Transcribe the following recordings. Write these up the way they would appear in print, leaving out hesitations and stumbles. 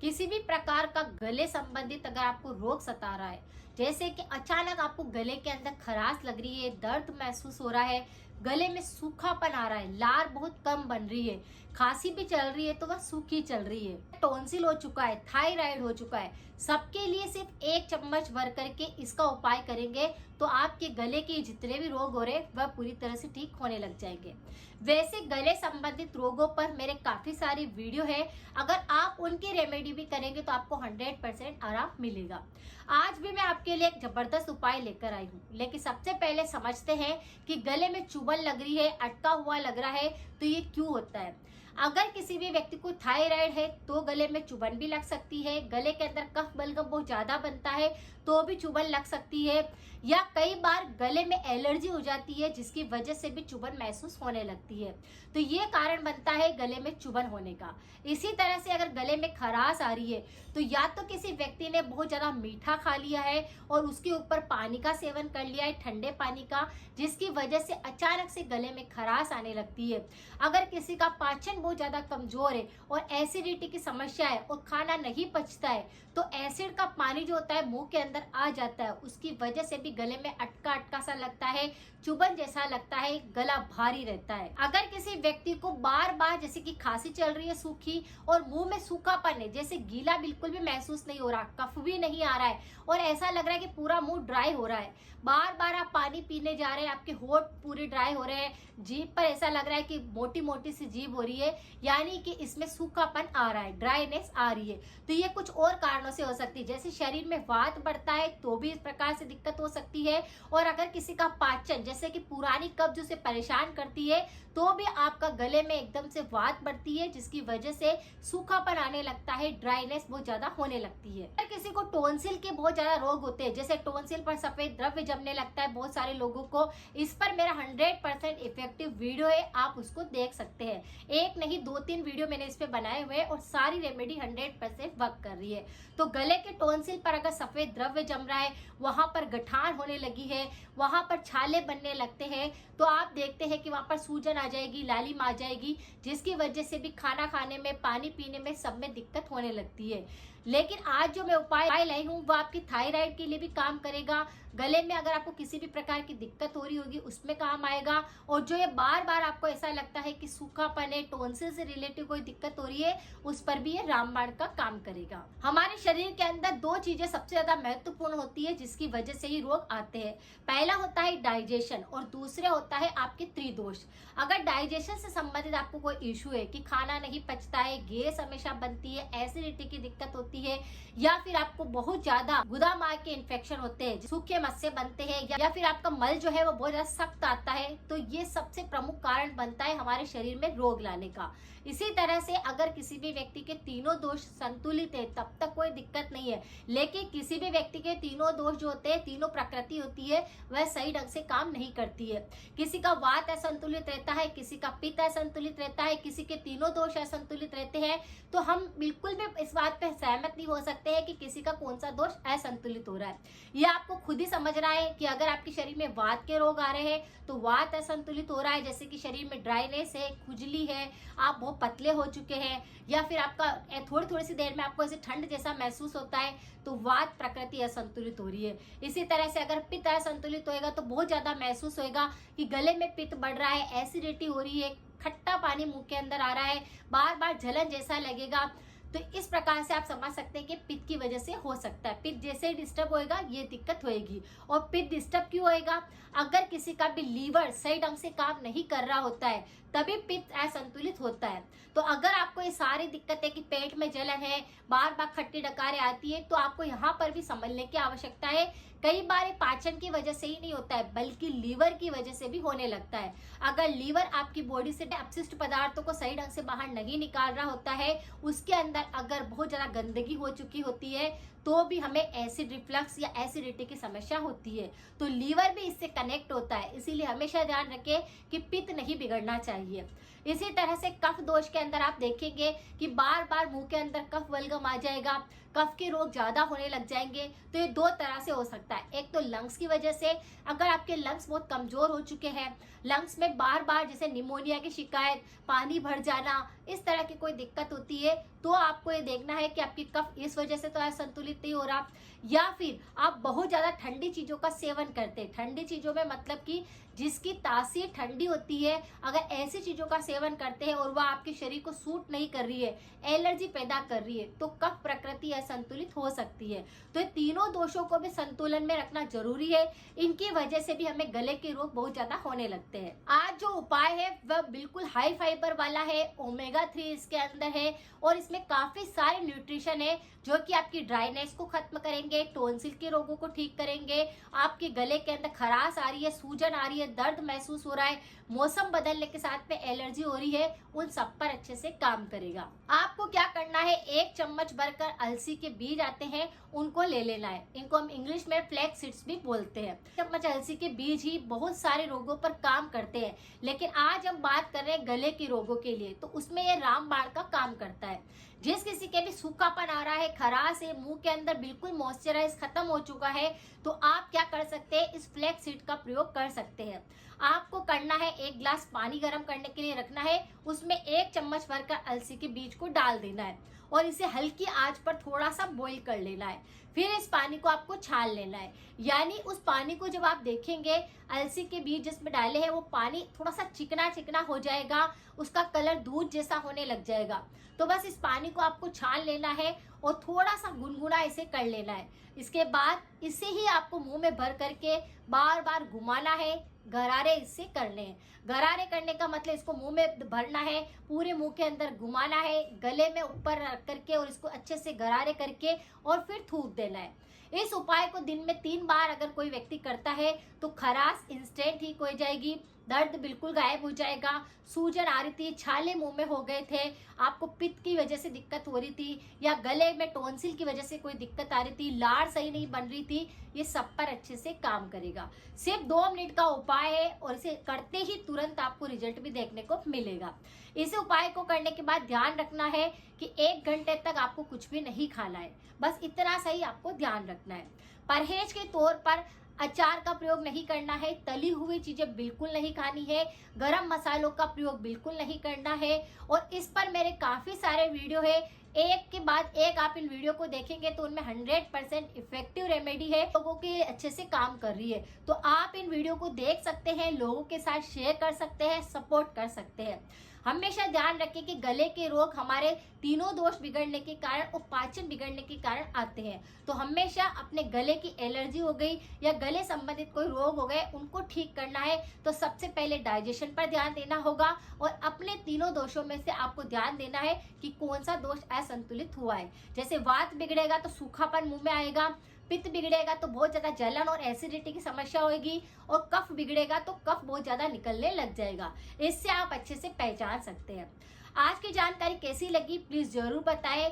किसी भी प्रकार का गले संबंधित अगर आपको रोग सता रहा है, जैसे कि अचानक आपको गले के अंदर खराश लग रही है, दर्द महसूस हो रहा है, गले में सूखापन आ रहा है, लार बहुत कम बन रही है, खांसी भी चल रही है तो वह सूखी चल रही है, टॉन्सिल हो चुका है, थायराइड हो चुका है, सबके लिए सिर्फ 1 चम्मच भर करके इसका उपाय करेंगे तो आपके गले के जितने भी रोग हो रहे वह पूरी तरह से ठीक होने लग जाएंगे। वैसे गले संबंधित रोगों पर मेरे काफी सारी वीडियो है, अगर आप उनकी रेमेडी भी करेंगे तो आपको 100% आराम मिलेगा। आज भी मैं आपके लिए एक जबरदस्त उपाय लेकर आई हूँ, लेकिन सबसे पहले समझते हैं कि गले में चुभन लग रही है, अटका हुआ लग रहा है तो ये क्यों होता है। अगर किसी भी व्यक्ति को थायराइड है तो गले में चुभन भी लग सकती है, गले के अंदर कफ बलगम बहुत ज्यादा बनता है तो भी चुभन लग सकती है, या कई बार गले में एलर्जी हो जाती है जिसकी वजह से भी चुभन महसूस होने लगती है, तो ये कारण बनता है गले में चुभन होने का। इसी तरह से अगर गले में खराश आ रही है तो या तो किसी व्यक्ति ने बहुत ज्यादा मीठा खा लिया है और उसके ऊपर पानी का सेवन कर लिया है, ठंडे पानी का, जिसकी वजह से अचानक से गले में खराश आने लगती है। अगर किसी का पाचन बहुत ज्यादा कमजोर है और एसिडिटी की समस्या है और खाना नहीं पचता है तो एसिड का पानी जो होता है मुंह के अंदर आ जाता है, उसकी वजह से भी गले में अटका अटका सा लगता है, चुभन जैसा लगता है, गला भारी रहता है। अगर किसी व्यक्ति को बार बार जैसे कि खांसी चल रही है सूखी और मुंह में सूखापन है, जैसे गीला बिल्कुल भी महसूस नहीं हो रहा, कफ भी नहीं आ रहा है और ऐसा लग रहा है कि पूरा मुंह ड्राई हो रहा है, बार बार आप पानी पीने जा रहे हैं, आपके होठ पूरे ड्राई हो रहे हैं, जीभ पर ऐसा लग रहा है कि मोटी मोटी सी जीभ हो रही है, यानी कि इसमें सूखापन आ रहा है, ड्राईनेस आ रही है, तो ये कुछ और कारणों से हो सकती है। जैसे शरीर में वात बढ़ता है तो भी इस प्रकार से दिक्कत हो सकती है, और अगर किसी का पाचन जैसे कि पुरानी कब्ज उसे परेशान करती है तो भी आपका गले में एकदम से वात बढ़ती है जिसकी वजह से सूखापन आने लगता है, ड्राईनेस बहुत ज्यादा होने लगती है। अगर किसी को टॉन्सिल के बहुत ज्यादा रोग होते हैं, जैसे टॉन्सिल पर सफेद द्रव्य जमने लगता है बहुत सारे लोगों को, इस पर मेरा 100% इफेक्टिव वीडियो है, आप उसको देख सकते हैं। एक नहीं 2-3 वीडियो मैंने इस पे बनाए हुए हैं और सारी रेमेडी 100% वर्क कर रही है। तो गले के टॉन्सिल पर अगर सफेद द्रव्य जम रहा है, वहां पर गठान होने लगी है, वहां पर छाले बनने लगते हैं, तो आप देखते हैं कि वहां पर सूजन आ जाएगी, लालिम आ जाएगी, जिसकी वजह से भी खाना खाने में, पानी पीने में, सब में दिक्कत होने लगती है। लेकिन आज जो मैं उपाय लाई हूँ वो आपकी थायराइड के लिए भी काम करेगा, गले में अगर आपको किसी भी प्रकार की दिक्कत हो रही होगी उसमें काम आएगा, और जो ये बार बार आपको ऐसा लगता है कि सूखापन है, टॉन्सिल से रिलेटेड कोई दिक्कत हो रही है, उस पर भी ये रामबाण का काम करेगा। हमारे शरीर के अंदर 2 चीजें सबसे ज्यादा महत्वपूर्ण होती है जिसकी वजह से ही रोग आते हैं। पहला होता है डाइजेशन और दूसरे होता है आपके त्रिदोष। अगर डाइजेशन से संबंधित आपको कोई इश्यू है कि खाना नहीं पचता है, गैस हमेशा बनती है, एसिडिटी की दिक्कत होती है, या फिर आपको बहुत ज्यादा गुदा मार्ग के इन्फेक्शन होते हैं, सूखे मस्से बनते हैं, या फिर आपका मल जो है वो बहुत ज्यादा सख्त आता है, तो ये सबसे प्रमुख कारण बनता है हमारे शरीर में रोग लाने का। इसी तरह से अगर किसी भी व्यक्ति के तीनों दोष संतुलित है तब तक कोई दिक्कत नहीं है, लेकिन किसी भी व्यक्ति के तीनों दोष जो होते हैं, तीनों प्रकृति होती है, वह सही ढंग से काम नहीं करती है। किसी का वात असंतुलित रहता है, किसी का पित्त असंतुलित रहता है, किसी के तीनों दोष असंतुलित रहते हैं, तो हम बिल्कुल भी इस बात पे सहमत नहीं हो सकते हैं कि किसी का कौन सा दोष असंतुलित हो रहा है। ये आपको खुद ही समझना है कि अगर आपके शरीर में वात के रोग आ रहे हैं तो वात असंतुलित हो रहा है, जैसे कि शरीर में ड्राईनेस है, खुजली है, आप बहुत पतले हो चुके हैं, या फिर आपका थोड़ी थोड़ी सी देर में आपको ऐसे ठंड जैसा महसूस होता है, तो वात प्रकृति असंतुलित हो रही है। इसी तरह से अगर पित्त असंतुलित होएगा तो बहुत ज्यादा महसूस होएगा कि गले में पित्त बढ़ रहा है, एसिडिटी हो रही है, खट्टा पानी मुंह के अंदर आ रहा है, बार बार जलन जैसा लगेगा, तो इस प्रकार से आप समझ सकते हैं कि पित्त की वजह से हो सकता है। पित्त जैसे ही डिस्टर्ब होएगा ये दिक्कत होएगी। और पित्त डिस्टर्ब क्यों होएगा? अगर किसी का भी लीवर सही ढंग से काम नहीं कर रहा होता है तभी पित्त असंतुलित होता है। तो अगर आपको ये सारी दिक्कत है कि पेट में जलन है, बार बार खट्टी डकारें आती है, तो आपको यहाँ पर भी समझने की आवश्यकता है। कई बार पाचन की वजह से ही नहीं होता है बल्कि लीवर की वजह से भी होने लगता है। अगर लीवर आपकी बॉडी से अपशिष्ट पदार्थों को सही ढंग से बाहर नहीं निकाल रहा होता है, उसके अंदर अगर बहुत ज्यादा गंदगी हो चुकी होती है, तो भी हमें एसिड रिफ्लक्स या एसिडिटी की समस्या होती है। तो लीवर भी इससे कनेक्ट होता है, इसीलिए हमेशा ध्यान रखें कि पित्त नहीं बिगड़ना चाहिए। इसी तरह से कफ दोष के अंदर आप देखेंगे कि बार बार मुंह के अंदर कफ बलगम आ जाएगा, कफ के रोग ज्यादा होने लग जाएंगे। तो ये दो तरह से हो सकता है, एक तो लंग्स की वजह से, अगर आपके लंग्स बहुत कमजोर हो चुके हैं, लंग्स में बार बार जैसे निमोनिया की शिकायत, पानी भर जाना, इस तरह की कोई दिक्कत होती है, तो आपको ये देखना है कि आपकी कफ इस वजह से तो असंतुलित नहीं हो रहा, या फिर आप बहुत ज्यादा ठंडी चीजों का सेवन करते हैं। ठंडी चीजों में मतलब कि जिसकी तासीर ठंडी होती है, अगर ऐसी चीजों का सेवन करते हैं और वह आपके शरीर को सूट नहीं कर रही है, एलर्जी पैदा कर रही है, तो कफ प्रकृति असंतुलित हो सकती है। तो ये तीनों दोषों को भी संतुलन में रखना जरूरी है, इनकी वजह से भी हमें गले के रोग बहुत ज्यादा होने लगते हैं। आज जो उपाय है वह बिल्कुल हाई फाइबर वाला है, ओमेगा 3 इसके अंदर है, और इसमें काफी सारे न्यूट्रिशन है जो कि आपकी ड्राइनेस को खत्म करेंगे, टोंसिल के रोगों को ठीक करेंगे, आपके गले के अंदर खराश आ रही है, सूजन आ रही है, दर्द महसूस हो रहा है, मौसम बदलने के साथ में एलर्जी हो रही है, उन सब पर अच्छे से काम करेगा। आपको क्या करना है, 1 चम्मच भरकर अलसी के बीज आते हैं, उनको ले लेना है। इनको हम इंग्लिश में फ्लैक्स सीड्स भी बोलते हैं। चम्मच अलसी के बीज ही बहुत सारे रोगों पर काम करते हैं, लेकिन आज हम बात कर रहे हैं गले के रोगों के लिए, तो उसमें ये रामबाण का काम करता है। जिस किसी के भी सूखापन आ रहा है, खराश है, मुंह के अंदर बिल्कुल मॉइस्चराइज खत्म हो चुका है, तो आप क्या कर सकते हैं, इस फ्लैक्स सीड का प्रयोग कर सकते हैं। आपको करना है, 1 गिलास पानी गर्म करने के लिए रखना है, उसमें 1 चम्मच भरकर अलसी के बीज को डाल देना है और इसे हल्की आंच पर थोड़ा सा बॉईल कर लेना है। फिर इस पानी को आपको छान लेना है, यानी उस पानी को जब आप देखेंगे, अलसी के बीज जिसमें डाले हैं वो पानी थोड़ा सा चिकना चिकना हो जाएगा, उसका कलर दूध जैसा होने लग जाएगा। तो बस इस पानी को आपको छान लेना है और थोड़ा सा गुनगुना इसे कर लेना है। इसके बाद इसे ही आपको मुंह में भर करके बार बार घुमाना है, गरारे इससे करने हैं। गरारे करने का मतलब इसको मुंह में भरना है, पूरे मुंह के अंदर घुमाना है, गले में ऊपर रख करके और इसको अच्छे से गरारे करके और फिर थूक देना है। इस उपाय को दिन में 3 बार अगर कोई व्यक्ति करता है तो खराश इंस्टेंट ठीक हो जाएगी, दर्द बिल्कुल गायब हो जाएगा, सूजन आ रही थी, छाले मुंह में हो गए थे, आपको पित्त की वजह से दिक्कत हो रही थी, या गले में टोंसिल की वजह से कोई दिक्कत आ रही थी, लार सही नहीं बन रही थी, ये सब पर अच्छे से काम करेगा। सिर्फ 2 मिनट का उपाय है और इसे करते ही तुरंत आपको रिजल्ट भी देखने को मिलेगा। इस उपाय को करने के बाद ध्यान रखना है कि 1 घंटे तक आपको कुछ भी नहीं खाना है, बस इतना सही आपको ध्यान रखना है। परहेज के तौर पर अचार का प्रयोग नहीं करना है, तली हुई चीजें बिल्कुल नहीं खानी है, गरम मसालों का प्रयोग बिल्कुल नहीं करना है, और इस पर मेरे काफी सारे वीडियो है, एक के बाद एक आप इन वीडियो को देखेंगे तो उनमें 100% इफेक्टिव रेमेडी है, लोगों के अच्छे से काम कर रही है। तो आप इन वीडियो को देख सकते हैं, लोगों के साथ शेयर कर सकते हैं, सपोर्ट कर सकते हैं। हमेशा ध्यान रखें कि गले के रोग हमारे तीनों दोष बिगड़ने के कारण और पाचन बिगड़ने के कारण आते हैं। तो हमेशा अपने गले की एलर्जी हो गई या गले संबंधित कोई रोग हो गए, उनको ठीक करना है तो सबसे पहले डाइजेशन पर ध्यान देना होगा, और अपने तीनों दोषों में से आपको ध्यान देना है कि कौन सा दोष असंतुलित हुआ है। जैसे वात बिगड़ेगा तो सूखापन मुंह में आएगा, पित्त बिगड़ेगा तो बहुत ज्यादा जलन और एसिडिटी की समस्या होगी, और कफ बिगड़ेगा तो कफ बहुत ज्यादा निकलने लग जाएगा। इससे आप अच्छे से पहचान सकते हैं। आज की जानकारी कैसी लगी प्लीज जरूर बताएं।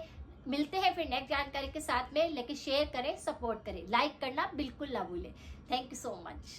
मिलते हैं फिर नेक्स्ट जानकारी के साथ में, लेकिन शेयर करें, सपोर्ट करें, लाइक करना बिल्कुल ना भूलें। Thank you so much.